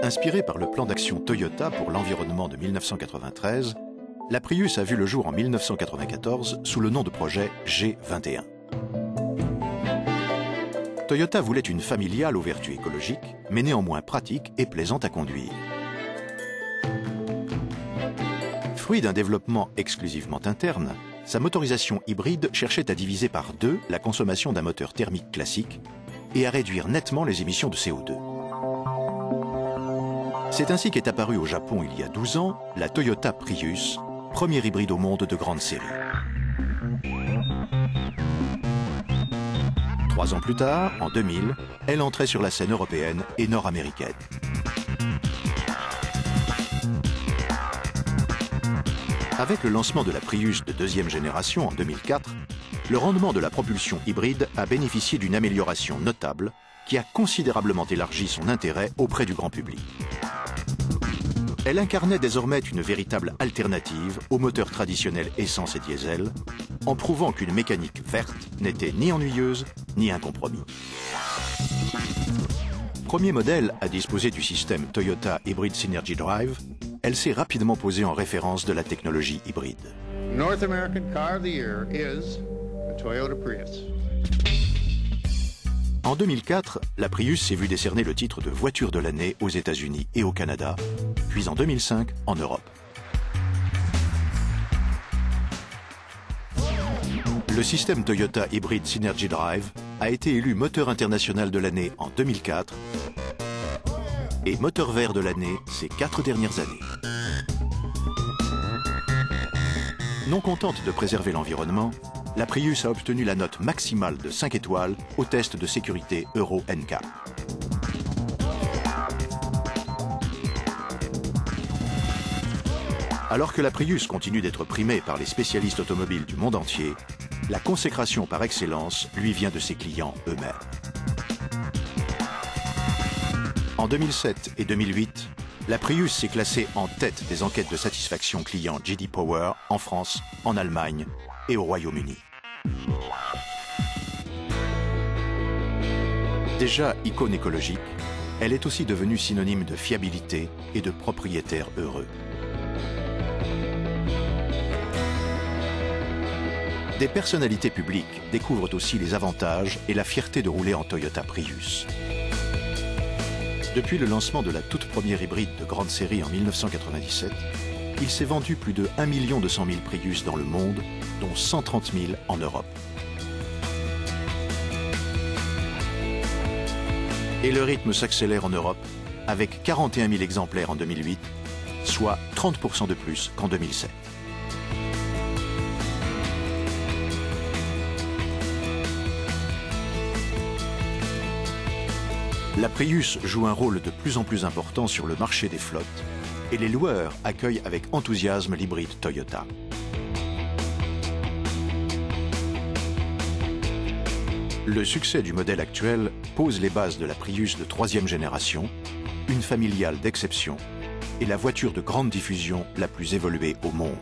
Inspirée par le plan d'action Toyota pour l'environnement de 1993, la Prius a vu le jour en 1994 sous le nom de projet G21. Toyota voulait une familiale aux vertus écologiques, mais néanmoins pratique et plaisante à conduire. Fruit d'un développement exclusivement interne, sa motorisation hybride cherchait à diviser par 2 la consommation d'un moteur thermique classique et à réduire nettement les émissions de CO2. C'est ainsi qu'est apparue au Japon il y a 12 ans la Toyota Prius, premier hybride au monde de grande série. 3 ans plus tard, en 2000, elle entrait sur la scène européenne et nord-américaine. Avec le lancement de la Prius de 2e génération en 2004, le rendement de la propulsion hybride a bénéficié d'une amélioration notable qui a considérablement élargi son intérêt auprès du grand public. Elle incarnait désormais une véritable alternative aux moteurs traditionnels essence et diesel, en prouvant qu'une mécanique verte n'était ni ennuyeuse ni un compromis. Premier modèle à disposer du système Toyota Hybrid Synergy Drive, elle s'est rapidement posée en référence de la technologie hybride. North American Car of the Year is the Toyota Prius. En 2004, la Prius s'est vue décerner le titre de voiture de l'année aux États-Unis et au Canada, puis en 2005 en Europe. Le système Toyota Hybrid Synergy Drive a été élu moteur international de l'année en 2004 et moteur vert de l'année ces 4 dernières années. Non contente de préserver l'environnement, la Prius a obtenu la note maximale de 5 étoiles au test de sécurité Euro NCAP. Alors que la Prius continue d'être primée par les spécialistes automobiles du monde entier, la consécration par excellence lui vient de ses clients eux-mêmes. En 2007 et 2008, la Prius s'est classée en tête des enquêtes de satisfaction client J.D. Power en France, en Allemagne et au Royaume-Uni. Déjà icône écologique, elle est aussi devenue synonyme de fiabilité et de propriétaire heureux. Des personnalités publiques découvrent aussi les avantages et la fierté de rouler en Toyota Prius. Depuis le lancement de la toute première hybride de grande série en 1997, il s'est vendu plus de 1 200 000 Prius dans le monde, dont 130 000 en Europe. Et le rythme s'accélère en Europe, avec 41 000 exemplaires en 2008, soit 30% de plus qu'en 2007. La Prius joue un rôle de plus en plus important sur le marché des flottes et les loueurs accueillent avec enthousiasme l'hybride Toyota. Le succès du modèle actuel pose les bases de la Prius de 3e génération, une familiale d'exception et la voiture de grande diffusion la plus évoluée au monde.